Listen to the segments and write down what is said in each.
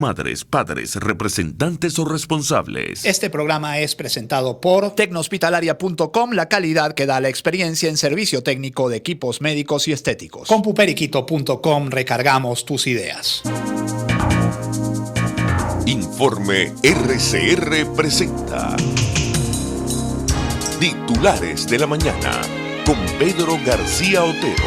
Madres, padres, representantes o responsables. Este programa es presentado por Tecnohospitalaria.com, la calidad que da la experiencia en servicio técnico de equipos médicos y estéticos. Compuperiquito.com, recargamos tus ideas. Informe RCR presenta Titulares de la Mañana con Pedro García Otero.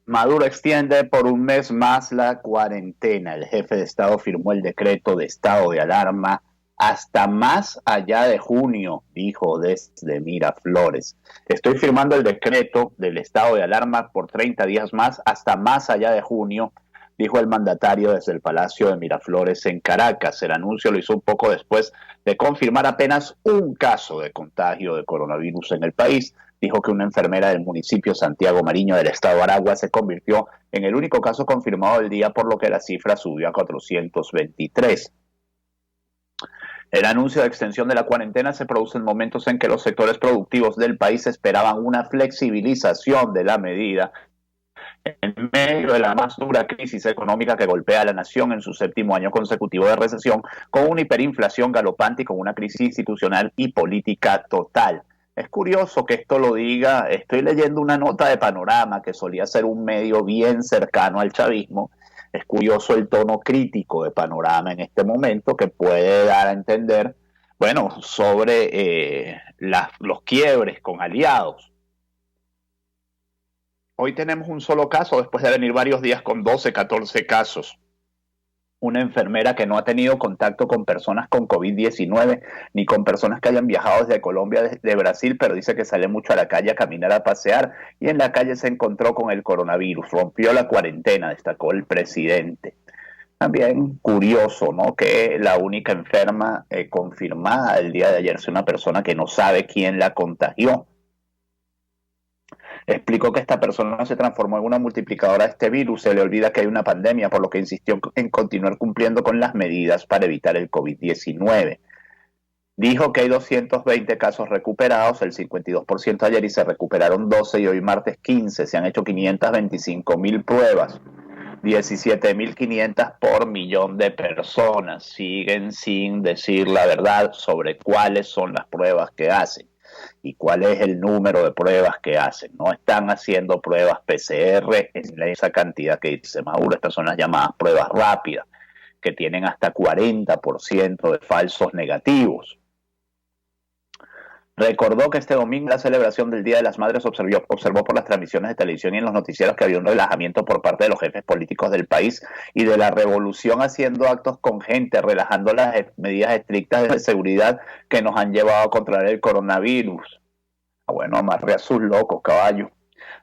Maduro extiende por un mes más la cuarentena. El jefe de Estado firmó el decreto de estado de alarma hasta más allá de junio, dijo desde Miraflores. Estoy firmando el decreto del estado de alarma por 30 días más hasta más allá de junio, dijo el mandatario desde el Palacio de Miraflores en Caracas. El anuncio lo hizo un poco después de confirmar apenas un caso de contagio de coronavirus en el país. Dijo que una enfermera del municipio Santiago Mariño del estado de Aragua se convirtió en el único caso confirmado del día, por lo que la cifra subió a 423. El anuncio de extensión de la cuarentena se produce en momentos en que los sectores productivos del país esperaban una flexibilización de la medida en medio de la más dura crisis económica que golpea a la nación en su séptimo año consecutivo de recesión, con una hiperinflación galopante y con una crisis institucional y política total. Es curioso que esto lo diga, estoy leyendo una nota de Panorama, que solía ser un medio bien cercano al chavismo. Es curioso el tono crítico de Panorama en este momento, que puede dar a entender, bueno, sobre los quiebres con aliados. Hoy tenemos un solo caso, después de venir varios días con 12, 14 casos. Una enfermera que no ha tenido contacto con personas con COVID-19, ni con personas que hayan viajado desde Colombia, de Brasil, pero dice que sale mucho a la calle a caminar, a pasear, y en la calle se encontró con el coronavirus. Rompió la cuarentena, destacó el presidente. También curioso, ¿no?, que la única enferma confirmada el día de ayer sea una persona que no sabe quién la contagió. Explicó que esta persona se transformó en una multiplicadora de este virus. Se le olvida que hay una pandemia, por lo que insistió en continuar cumpliendo con las medidas para evitar el COVID-19. Dijo que hay 220 casos recuperados, el 52% ayer, y se recuperaron 12, y hoy martes 15. Se han hecho 525,000 pruebas, 17.500 por millón de personas. Siguen sin decir la verdad sobre cuáles son las pruebas que hacen y cuál es el número de pruebas que hacen. No están haciendo pruebas PCR en esa cantidad que dice Maduro. Estas son las llamadas pruebas rápidas, que tienen hasta 40% de falsos negativos. Recordó que este domingo la celebración del Día de las Madres observó por las transmisiones de televisión y en los noticieros que había un relajamiento por parte de los jefes políticos del país y de la revolución, haciendo actos con gente, relajando las medidas estrictas de seguridad que nos han llevado a controlar el coronavirus. Bueno, amarre a sus locos, caballo.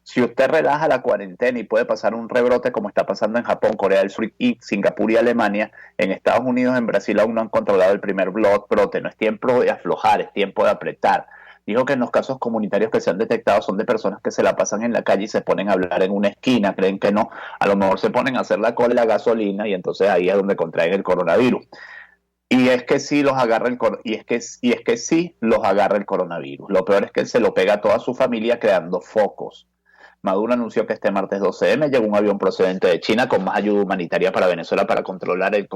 Si usted relaja la cuarentena y puede pasar un rebrote como está pasando en Japón, Corea del Sur y Singapur y Alemania, en Estados Unidos, en Brasil aún no han controlado el primer brote. No es tiempo de aflojar, es tiempo de apretar. Dijo que en los casos comunitarios que se han detectado son de personas que se la pasan en la calle y se ponen a hablar en una esquina, creen que no, a lo mejor se ponen a hacer la cola y la gasolina, y entonces ahí es donde contraen el coronavirus. Y es que sí los agarra el coronavirus. Lo peor es que se lo pega a toda su familia, creando focos. Maduro anunció que este martes 12M llegó un avión procedente de China con más ayuda humanitaria para Venezuela para continuar el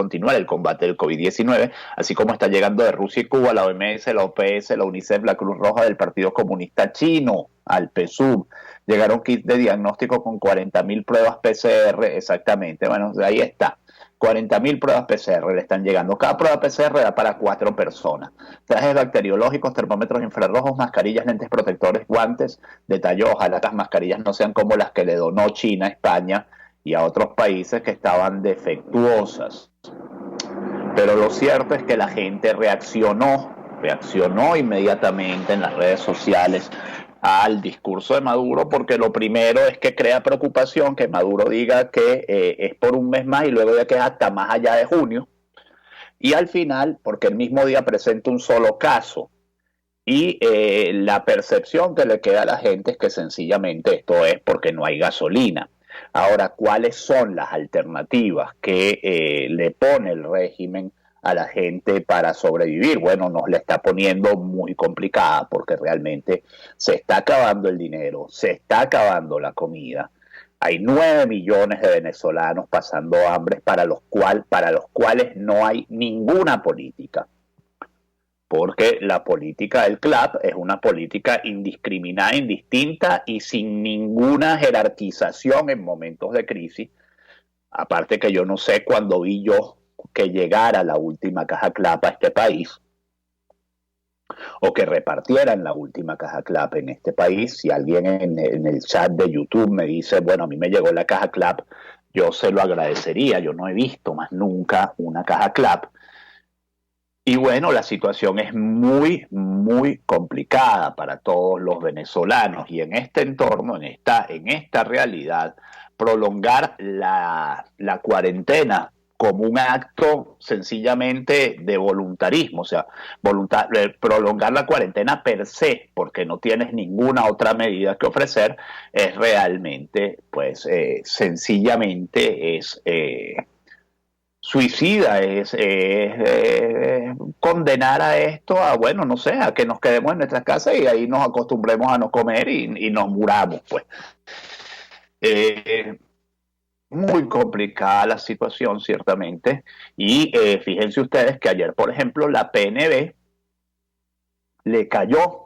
combate del COVID-19, así como está llegando de Rusia y Cuba la OMS, la OPS, la UNICEF, la Cruz Roja del Partido Comunista Chino, al PSUV. Llegaron kits de diagnóstico con 40,000 pruebas PCR, exactamente. Bueno, ahí está. 40,000 pruebas PCR le están llegando. Cada prueba PCR da para 4 personas. Trajes bacteriológicos, termómetros infrarrojos, mascarillas, lentes protectores, guantes. Detalló, ojalá las mascarillas no sean como las que le donó China a España y a otros países que estaban defectuosas. Pero lo cierto es que la gente reaccionó inmediatamente en las redes sociales al discurso de Maduro, porque lo primero es que crea preocupación que Maduro diga que es por un mes más y luego de que es hasta más allá de junio, y al final porque el mismo día presenta un solo caso, y la percepción que le queda a la gente es que sencillamente esto es porque no hay gasolina. Ahora, ¿cuáles son las alternativas que le pone el régimen a la gente para sobrevivir? Bueno, nos la está poniendo muy complicada, porque realmente se está acabando el dinero, se está acabando la comida. Hay 9 millones de venezolanos pasando hambre para los cuales no hay ninguna política. Porque la política del CLAP es una política indiscriminada, indistinta y sin ninguna jerarquización en momentos de crisis. Aparte que yo no sé cuándo vi yo que llegara la última caja CLAP a este país, o que repartieran la última caja CLAP en este país. Si alguien en el chat de YouTube me dice, bueno, a mí me llegó la caja CLAP, yo se lo agradecería. Yo no he visto más nunca una caja CLAP. Y bueno, la situación es muy, muy complicada para todos los venezolanos. Y en este entorno, en esta realidad, prolongar la cuarentena como un acto sencillamente de voluntarismo, o sea, prolongar la cuarentena per se, porque no tienes ninguna otra medida que ofrecer, es realmente, pues, sencillamente es suicida, es condenar a esto a, bueno, no sé, a que nos quedemos en nuestras casas y ahí nos acostumbremos a no comer y nos muramos, pues. Muy complicada la situación, ciertamente, y fíjense ustedes que ayer, por ejemplo, la PNB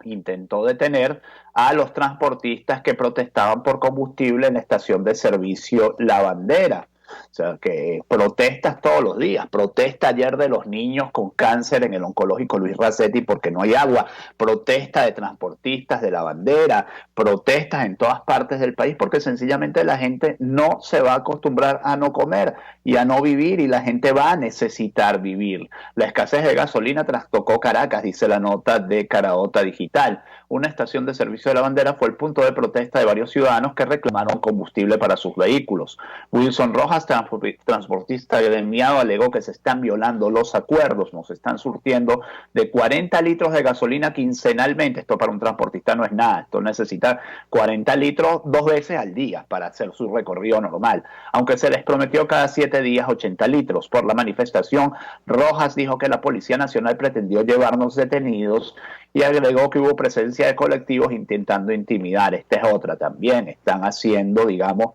intentó detener a los transportistas que protestaban por combustible en la estación de servicio La Bandera. O sea, que protestas todos los días. Protesta ayer de los niños con cáncer en el oncológico Luis Racetti porque no hay agua. Protesta de transportistas de La Bandera. Protestas en todas partes del país porque sencillamente la gente no se va a acostumbrar a no comer y a no vivir, y la gente va a necesitar vivir. La escasez de gasolina trastocó Caracas, dice la nota de Caraota Digital. Una estación de servicio de La Bandera fue el punto de protesta de varios ciudadanos que reclamaron combustible para sus vehículos. Wilson Rojas, transportista gremiado, alegó que se están violando los acuerdos. Nos están surtiendo de 40 litros de gasolina quincenalmente. Esto para un transportista no es nada. Esto necesita 40 litros 2 veces al día para hacer su recorrido normal. Aunque se les prometió cada 7 días 80 litros. Por la manifestación, Rojas dijo que la Policía Nacional pretendió llevarnos detenidos y agregó que hubo presencia de colectivos intentando intimidar. Esta es otra también. Están haciendo, digamos,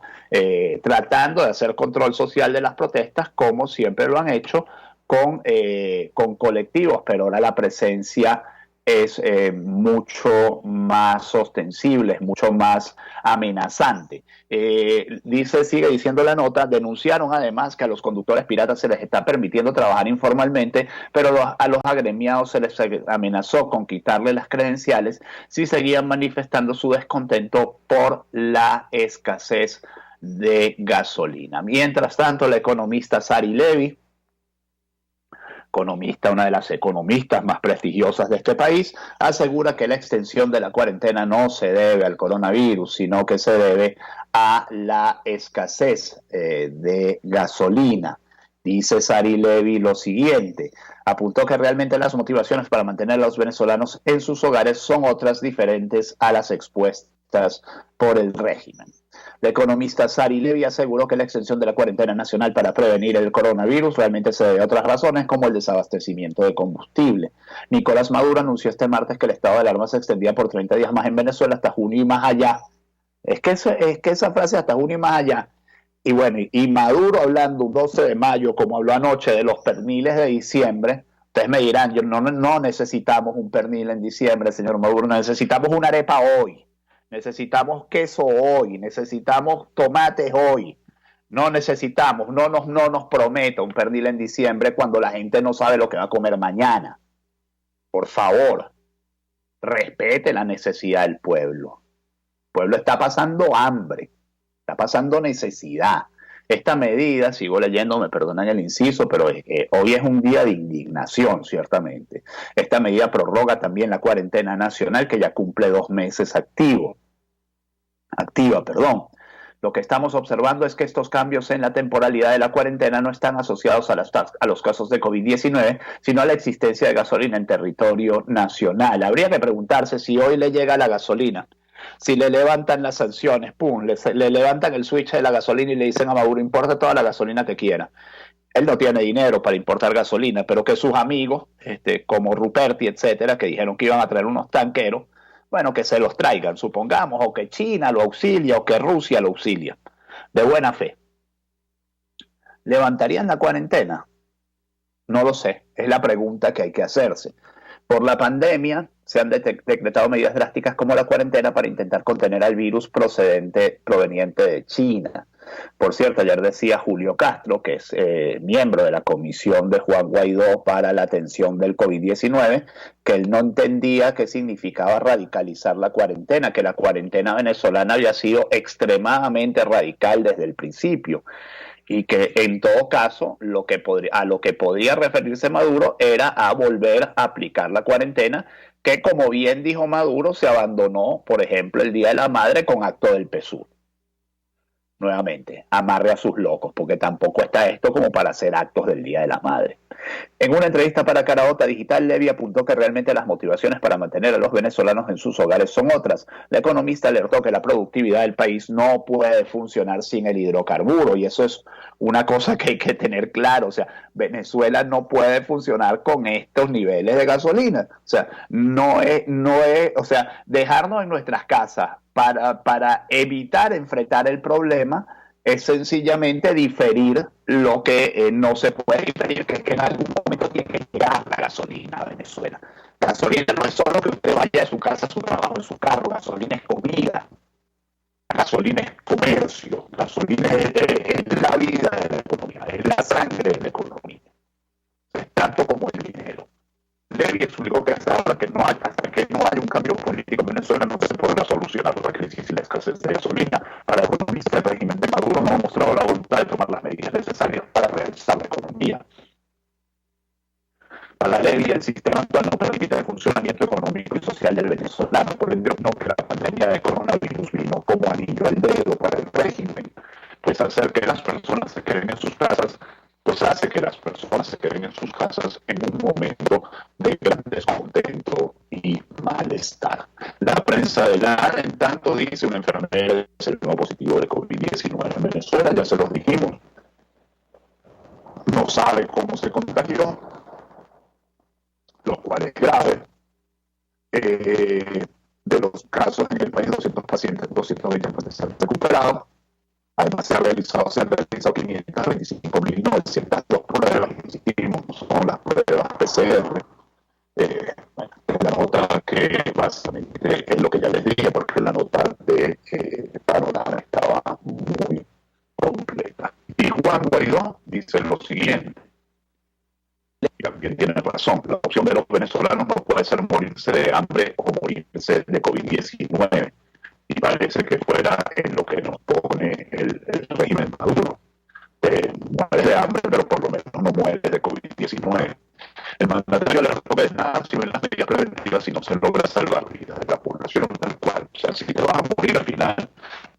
tratando de hacer control social de las protestas, como siempre lo han hecho con colectivos, pero ahora la presencia es mucho más ostensible, es mucho más amenazante. Sigue diciendo la nota, denunciaron además que a los conductores piratas se les está permitiendo trabajar informalmente, pero a los agremiados se les amenazó con quitarle las credenciales si seguían manifestando su descontento por la escasez de gasolina. Mientras tanto, la economista Sari Levy, una de las economistas más prestigiosas de este país, asegura que la extensión de la cuarentena no se debe al coronavirus, sino que se debe a la escasez de gasolina. Dice Sari Levy lo siguiente: apuntó que realmente las motivaciones para mantener a los venezolanos en sus hogares son otras diferentes a las expuestas por el régimen. La economista Sari Levy aseguró que la extensión de la cuarentena nacional para prevenir el coronavirus realmente se debe a otras razones, como el desabastecimiento de combustible. Nicolás Maduro anunció este martes que el estado de alarma se extendía por 30 días más en Venezuela, hasta junio y más allá. Es que esa frase, hasta junio y más allá. Y bueno, y Maduro hablando un 12 de mayo, como habló anoche, de los perniles de diciembre. Ustedes me dirán, no necesitamos un pernil en diciembre, señor Maduro, necesitamos una arepa hoy. Necesitamos queso hoy, necesitamos tomates hoy. No nos prometa un pernil en diciembre cuando la gente no sabe lo que va a comer mañana. Por favor, respete la necesidad del pueblo. El pueblo está pasando hambre, está pasando necesidad. Esta medida, sigo leyendo, me perdonan el inciso, pero hoy es un día de indignación, ciertamente. Esta medida prorroga también la cuarentena nacional, que ya cumple 2 meses activa. Lo que estamos observando es que estos cambios en la temporalidad de la cuarentena no están asociados a los casos de COVID-19, sino a la existencia de gasolina en territorio nacional. Habría que preguntarse si hoy le llega la gasolina, si le levantan las sanciones, le levantan el switch de la gasolina y le dicen a Maduro, importa toda la gasolina que quiera. Él no tiene dinero para importar gasolina, pero que sus amigos, como Ruperti, etcétera, que dijeron que iban a traer unos tanqueros, bueno, que se los traigan, supongamos, o que China lo auxilia, o que Rusia lo auxilia. de buena fe. ¿Levantarían la cuarentena? No lo sé, es la pregunta que hay que hacerse. Por la pandemia se han decretado medidas drásticas como la cuarentena para intentar contener al virus proveniente de China. Por cierto, ayer decía Julio Castro, que es miembro de la comisión de Juan Guaidó para la atención del COVID-19, que él no entendía qué significaba radicalizar la cuarentena, que la cuarentena venezolana había sido extremadamente radical desde el principio. Y que en todo caso a lo que podría referirse Maduro era a volver a aplicar la cuarentena, que como bien dijo Maduro, se abandonó, por ejemplo, el Día de la Madre con acto del PSUV. Nuevamente, amarre a sus locos, porque tampoco está esto como para hacer actos del Día de la Madre. En una entrevista para Caraota Digital, Levy apuntó que realmente las motivaciones para mantener a los venezolanos en sus hogares son otras. La economista alertó que la productividad del país no puede funcionar sin el hidrocarburo, y eso es una cosa que hay que tener claro. O sea, Venezuela no puede funcionar con estos niveles de gasolina. O sea, o sea, dejarnos en nuestras casas para evitar enfrentar el problema es sencillamente diferir lo que no se puede diferir, que es que en algún momento tiene que llegar la gasolina a Venezuela. Gasolina no es solo que usted vaya de su casa a su trabajo en su carro, gasolina es comida, gasolina es comercio, gasolina es la vida de la economía, es la sangre de la economía, es tanto como el dinero. Levy explicó que hasta que no haya un cambio político en Venezuela no se podrá solucionar la crisis y la escasez de gasolina. Para el economista, el régimen de Maduro no ha mostrado la voluntad de tomar las medidas necesarias para realizar la economía. Para Levy, el sistema actual no permite el funcionamiento económico y social del venezolano, por ende no que la pandemia de coronavirus vino como anillo al dedo para el régimen, pues hacer que las personas se queden en sus casas, pues hace que las personas se queden en sus casas en un momento de gran descontento y malestar. La prensa de la en tanto dice una enfermera es el nuevo positivo de COVID-19 en Venezuela, ya se los dijimos. No sabe cómo se contagió, lo cual es grave. De los casos en el país, 200 pacientes, 220 pacientes se han recuperado. Además, se han realizado 525.902 pruebas, insistimos, son las pruebas PCR. La nota que básicamente es lo que ya les dije, porque la nota de Panorama estaba muy completa. Y Juan Guaidó dice lo siguiente, y también tiene razón, la opción de los venezolanos no puede ser morirse de hambre o morirse de COVID-19. Y parece que fuera en lo que nos pone el régimen Maduro. Muere de hambre, pero por lo menos no muere de COVID-19. El mandatario alertó que de nada sirven las medidas preventivas si no se logra salvar vidas de la población tal cual. O sea, si te vas a morir al final,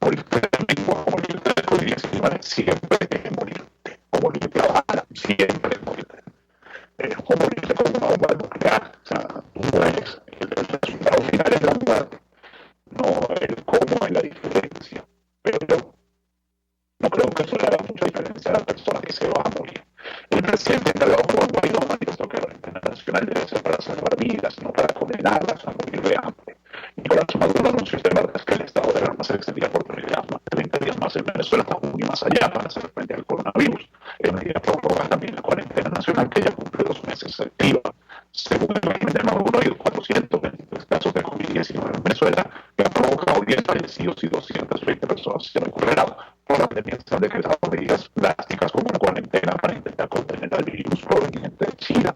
morirte de ritmo, o morirte de COVID-19, siempre es morirte. O morirte a bala, siempre es morirte. O morirte con una bomba nuclear. O sea, tú mueres. El resultado final es la muerte. No el cómo es la diferencia, pero no creo que eso le haga mucha diferencia a la persona que se va a morir. El presidente encargado por Guaidó manifestó que la cuarentena nacional debe ser para salvar vidas, no para condenarlas a morir de hambre. Nicolás Maduro anunció este martes que el estado de alarma se extendía por 30 días más en Venezuela hasta junio y más allá para hacer frente al coronavirus. En medida prorroga también la cuarentena nacional que ya cumple 2 meses activa. Según el régimen de Maduro, hay 423 casos de COVID-19 en Venezuela que han provocado 10 fallecidos y 220 personas se han recuperado. Por la pandemia se han decretado medidas drásticas como una cuarentena para intentar contener al virus proveniente de China.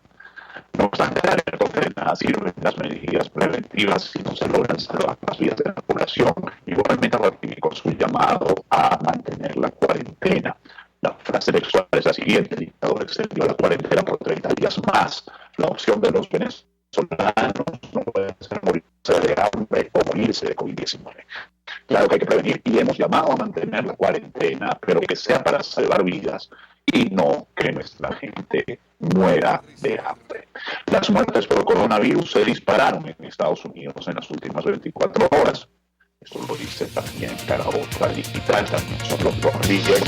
No obstante, alertó que de nada sirven las medidas preventivas si no se logran salvar las vidas de la población. Igualmente ratificó su llamado a mantener la cuarentena. La frase textual es la siguiente: el dictador extendió la cuarentena por 30 días más. La opción de los venezolanos no puede ser morirse de hambre o morirse de COVID-19. Claro que hay que prevenir y hemos llamado a mantener la cuarentena, pero que sea para salvar vidas y no que nuestra gente muera de hambre. Las muertes por coronavirus se dispararon en Estados Unidos en las últimas 24 horas. Eso lo dice también Caraota Digital, también son los Rodríguez.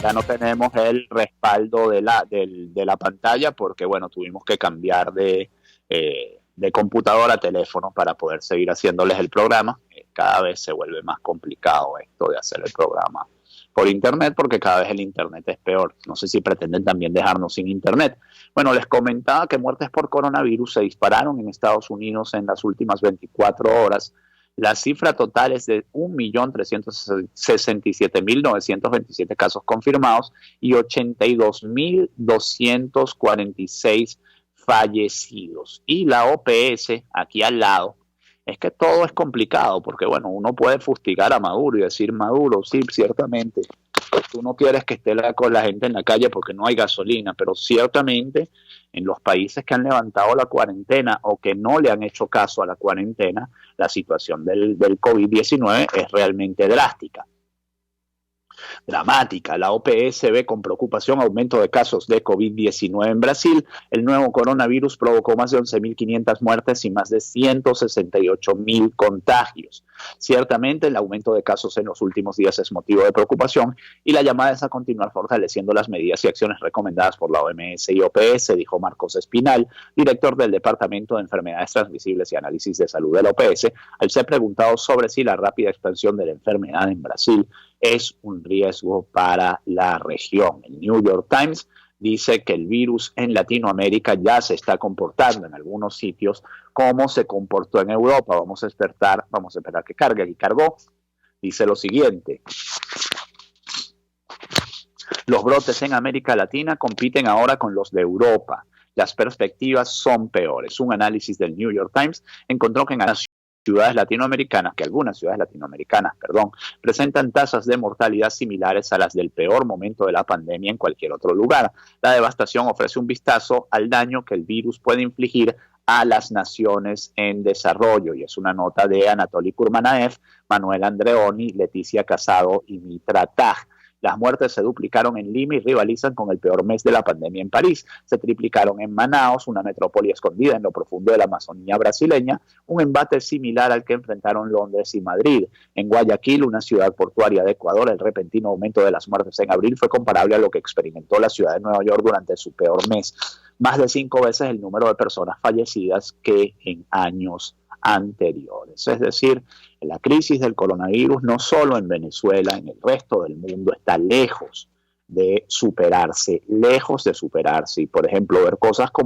acá no tenemos el respaldo de la pantalla porque, bueno, tuvimos que cambiar de computadora a teléfono para poder seguir haciéndoles el programa. Cada vez se vuelve más complicado esto de hacer el programa por internet porque cada vez el internet es peor. No sé si pretenden también dejarnos sin internet. Bueno, les comentaba que muertes por coronavirus se dispararon en Estados Unidos en las últimas 24 horas. La cifra total es de 1.367.927 casos confirmados y 82.246 fallecidos. Y la OPS, aquí al lado, es que todo es complicado, porque bueno, uno puede fustigar a Maduro y decir, Maduro, sí, ciertamente, pues tú no quieres que esté con la gente en la calle porque no hay gasolina, pero ciertamente en los países que han levantado la cuarentena o que no le han hecho caso a la cuarentena, la situación del COVID-19 es realmente drástica. Dramática. La OPS ve con preocupación aumento de casos de COVID-19 en Brasil. El nuevo coronavirus provocó más de 11.500 muertes y más de 168.000 contagios. Ciertamente, el aumento de casos en los últimos días es motivo de preocupación y la llamada es a continuar fortaleciendo las medidas y acciones recomendadas por la OMS y OPS, dijo Marcos Espinal, director del Departamento de Enfermedades Transmisibles y Análisis de Salud de la OPS, al ser preguntado sobre si la rápida expansión de la enfermedad en Brasil es un riesgo para la región. El New York Times dice que el virus en Latinoamérica ya se está comportando en algunos sitios como se comportó en Europa. Vamos a esperar que cargue. Aquí cargó. Dice lo siguiente. Los brotes en América Latina compiten ahora con los de Europa. Las perspectivas son peores. Un análisis del New York Times encontró que en algunas ciudades latinoamericanas, presentan tasas de mortalidad similares a las del peor momento de la pandemia en cualquier otro lugar. La devastación ofrece un vistazo al daño que el virus puede infligir a las naciones en desarrollo. Y es una nota de Anatoly Kurmanaev, Manuel Andreoni, Leticia Casado y Mitra Taj. Las muertes se duplicaron en Lima y rivalizan con el peor mes de la pandemia en París. Se triplicaron en Manaos, una metrópoli escondida en lo profundo de la Amazonía brasileña, un embate similar al que enfrentaron Londres y Madrid. En Guayaquil, una ciudad portuaria de Ecuador, el repentino aumento de las muertes en abril fue comparable a lo que experimentó la ciudad de Nueva York durante su peor mes. Más de 5 veces el número de personas fallecidas que en años anteriores. Es decir, la crisis del coronavirus no solo en Venezuela, en el resto del mundo está lejos de superarse. Y por ejemplo, ver cosas como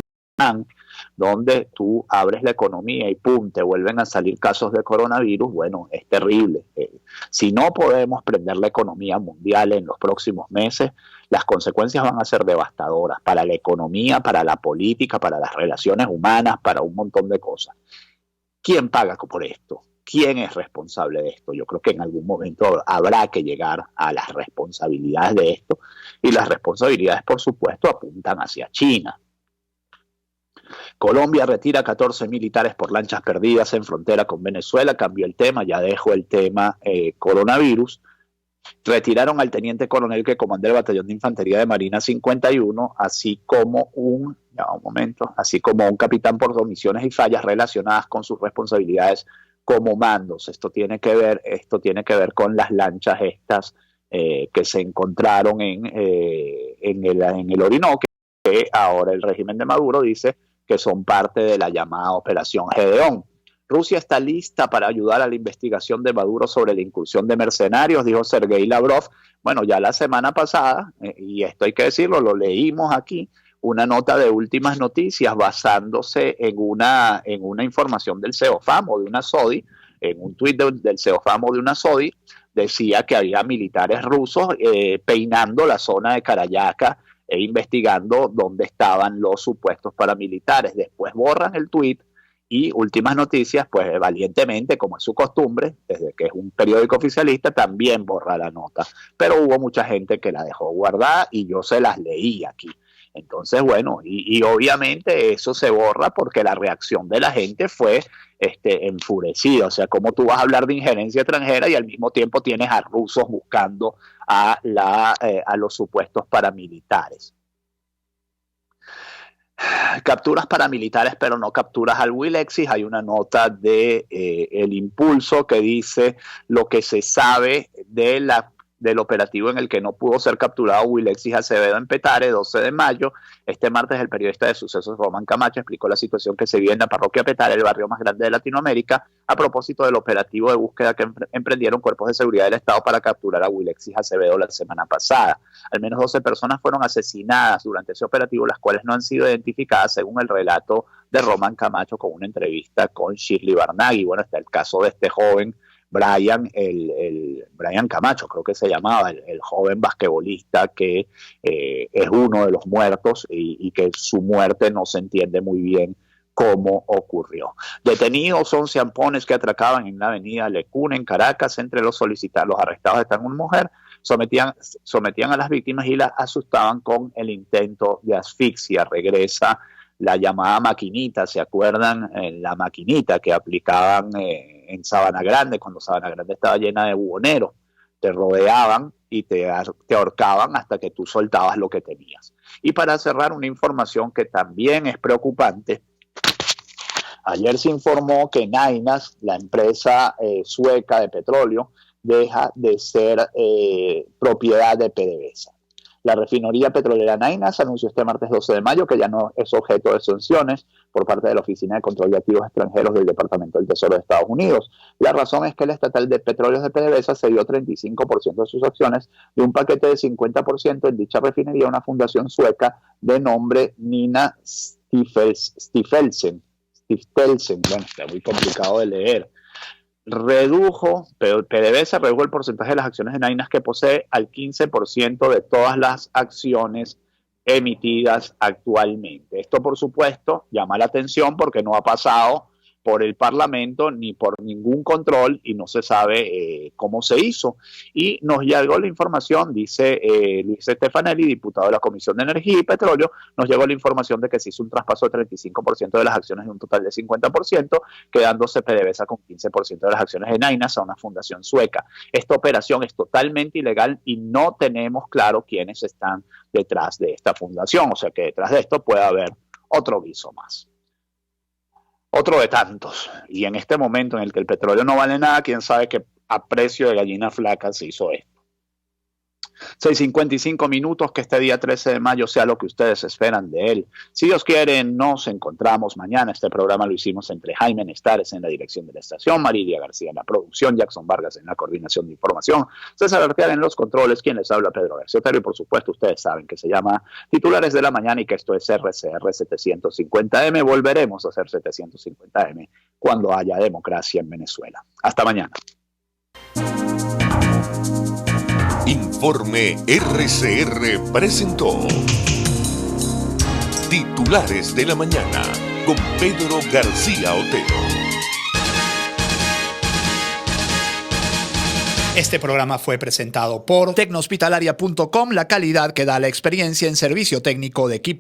donde tú abres la economía y pum, te vuelven a salir casos de coronavirus, bueno, es terrible. Si no podemos prender la economía mundial en los próximos meses, las consecuencias van a ser devastadoras para la economía, para la política, para las relaciones humanas, para un montón de cosas. ¿Quién paga por esto? ¿Quién es responsable de esto? Yo creo que en algún momento habrá que llegar a las responsabilidades de esto, y las responsabilidades, por supuesto, apuntan hacia China. Colombia retira 14 militares por lanchas perdidas en frontera con Venezuela. Cambió el tema, ya dejo el tema coronavirus. Retiraron al teniente coronel que comandó el batallón de infantería de Marina 51, así como un capitán por omisiones y fallas relacionadas con sus responsabilidades como mandos. Esto tiene que ver con las lanchas estas que se encontraron en el Orinoco, que ahora el régimen de Maduro dice que son parte de la llamada Operación Gedeón. Rusia está lista para ayudar a la investigación de Maduro sobre la incursión de mercenarios, dijo Sergei Lavrov. Bueno, ya la semana pasada, y esto hay que decirlo, lo leímos aquí, una nota de Últimas Noticias basándose en una información del CEOFAM o de una SODI, en un tuit del CEOFAM o de una SODI, decía que había militares rusos peinando la zona de Carayaca e investigando dónde estaban los supuestos paramilitares. Después borran el tuit y Últimas Noticias, pues valientemente, como es su costumbre, desde que es un periódico oficialista, también borra la nota. Pero hubo mucha gente que la dejó guardada y yo se las leí aquí. Entonces, bueno, y obviamente eso se borra porque la reacción de la gente fue enfurecida. O sea, ¿cómo tú vas a hablar de injerencia extranjera y al mismo tiempo tienes a rusos buscando a los supuestos paramilitares? Capturas paramilitares, pero no capturas al Wilexis. Hay una nota de El Impulso que dice lo que se sabe de la del operativo en el que no pudo ser capturado Wilexis Acevedo en Petare, 12 de mayo. Este martes, el periodista de Sucesos Román Camacho explicó la situación que se vive en la parroquia Petare, el barrio más grande de Latinoamérica, a propósito del operativo de búsqueda que emprendieron cuerpos de seguridad del Estado para capturar a Wilexis Acevedo la semana pasada. Al menos 12 personas fueron asesinadas durante ese operativo, las cuales no han sido identificadas, según el relato de Román Camacho con una entrevista con Shirley Barnaghi. Bueno, está el caso de este joven Brian Camacho, creo que se llamaba, el joven basquetbolista que es uno de los muertos y que su muerte no se entiende muy bien cómo ocurrió. Detenidos 11 ampones que atracaban en la avenida Lecuna, en Caracas. Entre los arrestados están una mujer. Sometían a las víctimas y las asustaban con el intento de asfixia. Regresa la llamada maquinita, ¿se acuerdan? La maquinita que aplicaban en Sabana Grande, cuando Sabana Grande estaba llena de buhoneros. Te rodeaban y te ahorcaban hasta que tú soltabas lo que tenías. Y para cerrar, una información que también es preocupante. Ayer se informó que Nainas, la empresa sueca de petróleo, deja de ser propiedad de PDVSA. La refinería petrolera Nainas anunció este martes 12 de mayo que ya no es objeto de sanciones por parte de la Oficina de Control de Activos Extranjeros del Departamento del Tesoro de Estados Unidos. La razón es que la estatal de petróleos de PDVSA cedió 35% de sus acciones de un paquete de 50% en dicha refinería a una fundación sueca de nombre Nina Stiftelsen. Bueno, está muy complicado de leer. PDVSA redujo el porcentaje de las acciones de Nainas que posee al 15% de todas las acciones emitidas actualmente. Esto, por supuesto, llama la atención porque no ha pasado por el Parlamento ni por ningún control y no se sabe cómo se hizo. Y nos llegó la información, dice Luis Stefanelli, diputado de la Comisión de Energía y Petróleo, nos llegó la información de que se hizo un traspaso de 35% de las acciones de un total de 50%, quedándose PDVSA con 15% de las acciones de Nainas a una fundación sueca. Esta operación es totalmente ilegal y no tenemos claro quiénes están detrás de esta fundación, o sea que detrás de esto puede haber otro guiso más. Otro de tantos. Y en este momento en el que el petróleo no vale nada, quién sabe que a precio de gallina flaca se hizo esto. 6:55 minutos, que este día 13 de mayo sea lo que ustedes esperan de él. Si Dios quiere, nos encontramos mañana. Este programa lo hicimos entre Jaime Nestares en la dirección de la estación, Marilia García en la producción, Jackson Vargas en la coordinación de información, César Arteaga en los controles, quien les habla, Pedro García Otero, y por supuesto ustedes saben que se llama Titulares de la Mañana y que esto es RCR 750M. Volveremos a hacer 750M cuando haya democracia en Venezuela. Hasta mañana. Informe RCR presentó Titulares de la Mañana con Pedro García Otero. Este programa fue presentado por Tecnohospitalaria.com, la calidad que da la experiencia en servicio técnico de equipos